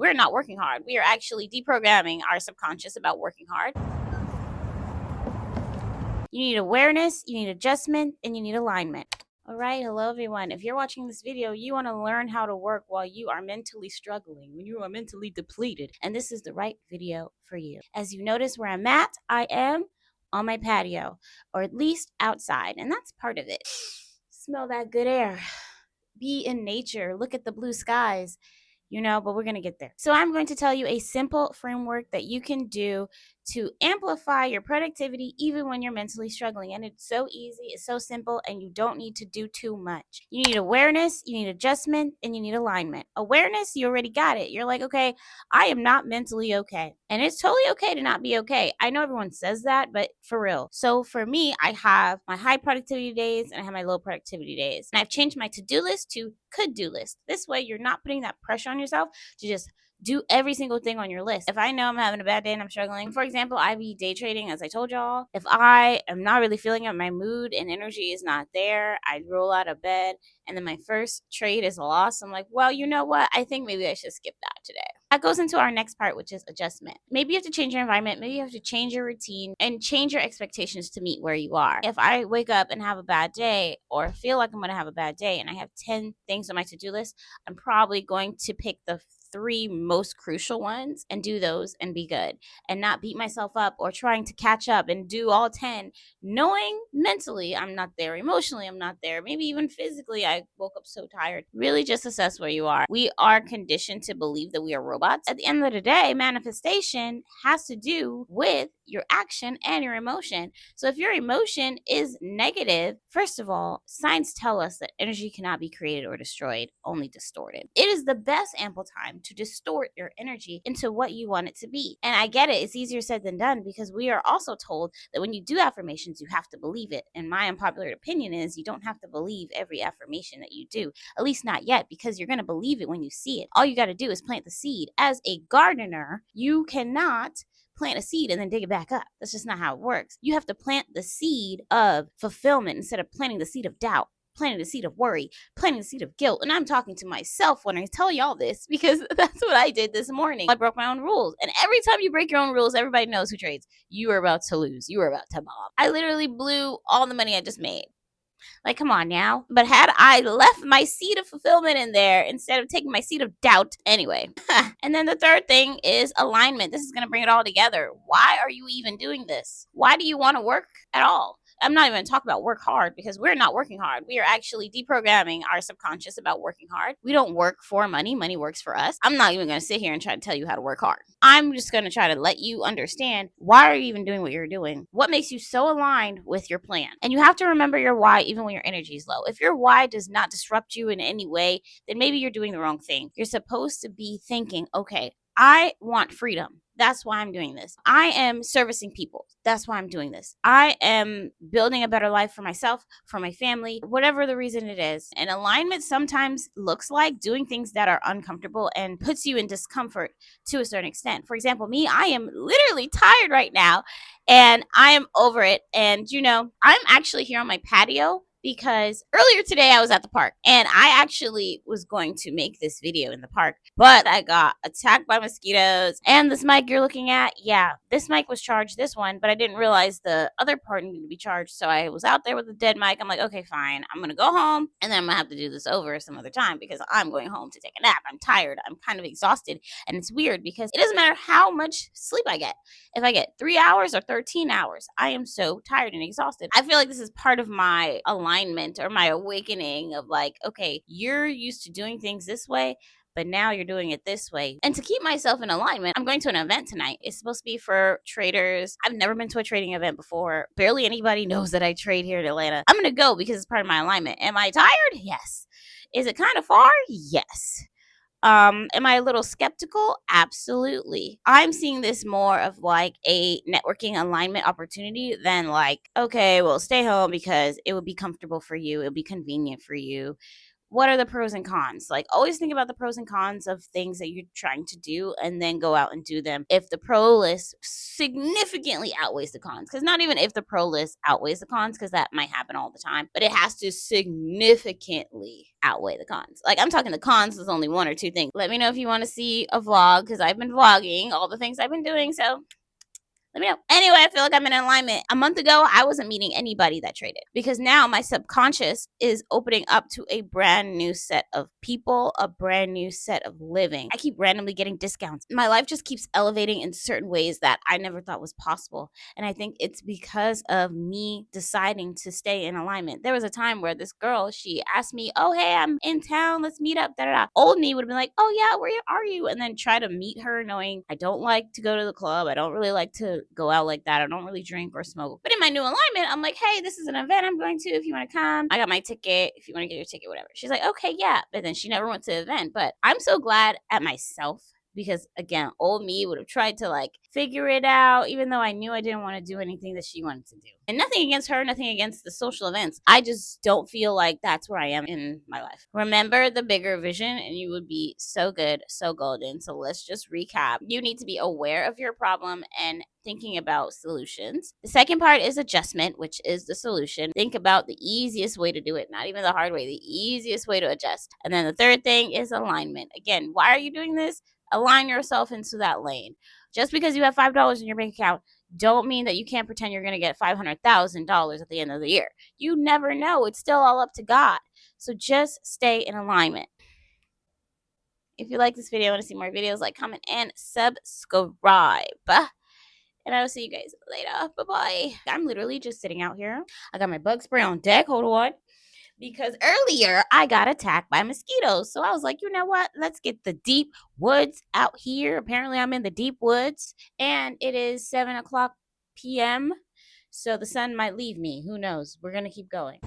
we're not working hard. We are actually deprogramming our subconscious about working hard. You need awareness, you need adjustment, and you need alignment. All right, hello everyone. If you're watching this video, you want to learn how to work while you are mentally struggling, when you are mentally depleted, and this is the right video for you. As you notice where I'm at, I am on my patio, or at least outside, and that's part of it. Smell that good air. Be in nature. Look at the blue skies. But we're going to get there. So I'm going to tell you a simple framework that you can do to amplify your productivity even when you're mentally struggling. And it's so easy, it's so simple, and you don't need to do too much. You need awareness, you need adjustment, and you need alignment. Awareness, you already got it. You're like, okay, I am not mentally okay. And it's totally okay to not be okay. I know everyone says that, but for real. So for me, I have my high productivity days and I have my low productivity days. And I've changed my to-do list to could-do list. This way, you're not putting that pressure on yourself to just do every single thing on your list. If I know I'm having a bad day and I'm struggling, for example, I be day trading, as I told y'all. If I am not really feeling it, my mood and energy is not there, I roll out of bed and then my first trade is a loss. I'm like, well, you know what? I think maybe I should skip that today. That goes into our next part, which is adjustment. Maybe you have to change your environment. Maybe you have to change your routine and change your expectations to meet where you are. If I wake up and have a bad day or feel like I'm going to have a bad day and I have 10 things on my to-do list, I'm probably going to pick the 3 most crucial ones and do those and be good and not beat myself up or trying to catch up and do all 10, knowing mentally I'm not there, emotionally I'm not there, maybe even physically I woke up so tired. Really just assess where you are. We are conditioned to believe that we are robots. At the end of the day, manifestation has to do with your action and your emotion. So if your emotion is negative, first of all, science tell us that energy cannot be created or destroyed, only distorted. It is the best ample time to distort your energy into what you want it to be. And I get it, it's easier said than done because we are also told that when you do affirmations, you have to believe it. And my unpopular opinion is you don't have to believe every affirmation that you do, at least not yet, because you're going to believe it when you see it. All you got to do is plant the seed. As a gardener, you cannot plant a seed and then dig it back up. That's just not how it works. You have to plant the seed of fulfillment instead of planting the seed of doubt, planting the seed of worry, planting the seed of guilt. And I'm talking to myself when I tell y'all this because that's what I did this morning. I broke my own rules. And every time you break your own rules, everybody knows who trades. You are about to lose. You are about to bomb. I literally blew all the money I just made. Like, come on now. But had I left my seed of fulfillment in there instead of taking my seed of doubt, anyway. And then the third thing is alignment. This is going to bring it all together. Why are you even doing this? Why do you want to work at all? I'm not even going to talk about work hard because we're not working hard. We are actually deprogramming our subconscious about working hard. We don't work for money. Money works for us. I'm not even going to sit here and try to tell you how to work hard. I'm just going to try to let you understand why are you even doing what you're doing? What makes you so aligned with your plan? And you have to remember your why even when your energy is low. If your why does not disrupt you in any way, then maybe you're doing the wrong thing. You're supposed to be thinking, okay, I want freedom. That's why I'm doing this. I am servicing people. That's why I'm doing this. I am building a better life for myself, for my family, whatever the reason it is. And alignment sometimes looks like doing things that are uncomfortable and puts you in discomfort to a certain extent. For example, me, I am literally tired right now and I am over it. And, I'm actually here on my patio because earlier today I was at the park and I actually was going to make this video in the park, but I got attacked by mosquitoes. And this mic you're looking at, yeah, this mic was charged, this one, but I didn't realize the other part needed to be charged. So I was out there with a dead mic. I'm like, okay, fine. I'm going to go home and then I'm going to have to do this over some other time because I'm going home to take a nap. I'm tired. I'm kind of exhausted. And it's weird because it doesn't matter how much sleep I get. If I get 3 hours or 13 hours, I am so tired and exhausted. I feel like this is part of my alignment or my awakening of like, okay, you're used to doing things this way, but now you're doing it this way. And to keep myself in alignment, I'm going to an event tonight. It's supposed to be for traders. I've never been to a trading event before. Barely anybody knows that I trade here in Atlanta. I'm going to go because it's part of my alignment. Am I tired? Yes. Is it kind of far? Yes. Am I a little skeptical? Absolutely. I'm seeing this more of like a networking alignment opportunity than like, okay, well, stay home because it would be comfortable for you. It'll be convenient for you. what are the pros and cons? Like, always think about the pros and cons of things that you're trying to do and then go out and do them if the pro list significantly outweighs the cons. Because not even if the pro list outweighs the cons, because that might happen all the time, but it has to significantly outweigh the cons. Like, I'm talking the cons is only one or two things. Let me know if you want to see a vlog, because I've been vlogging all the things I've been doing. So let me know. Anyway, I feel like I'm in alignment. A month ago, I wasn't meeting anybody that traded, because now my subconscious is opening up to a brand new set of people, a brand new set of living. I keep randomly getting discounts. My life just keeps elevating in certain ways that I never thought was possible. And I think it's because of me deciding to stay in alignment. There was a time where this girl, she asked me, oh, hey, I'm in town. Let's meet up. Da, da, da. Old me would have been like, oh, yeah, where are you? And then try to meet her knowing I don't like to go to the club. I don't really like to go out like that. I don't really drink or smoke. But in my new alignment, I'm like, hey, this is an event I'm going to. If you want to come, I got my ticket. If you want to get your ticket, whatever. She's like, okay, yeah. But then she never went to the event. But I'm so glad at myself, because again, old me would have tried to like figure it out, even though I knew I didn't want to do anything that she wanted to do. And nothing against her, nothing against the social events. I just don't feel like that's where I am in my life. Remember the bigger vision and you would be so good, so golden. So let's just recap. You need to be aware of your problem and thinking about solutions. The second part is adjustment, which is the solution. Think about the easiest way to do it, not even the hard way, the easiest way to adjust. And then the third thing is alignment. Again, why are you doing this? Align yourself into that lane. Just because you have $5 in your bank account don't mean that you can't pretend you're going to get $500,000 at the end of the year. You never know. It's still all up to God. So just stay in alignment. If you like this video and want to see more videos, like, comment, and subscribe. And I will see you guys later. Bye-bye. I'm literally just sitting out here. I got my bug spray on deck. Hold on. Because earlier I got attacked by mosquitoes. So I was like, you know what? Let's get the deep woods out here. Apparently I'm in the deep woods and it is 7 o'clock p.m. So the sun might leave me. Who knows? We're going to keep going.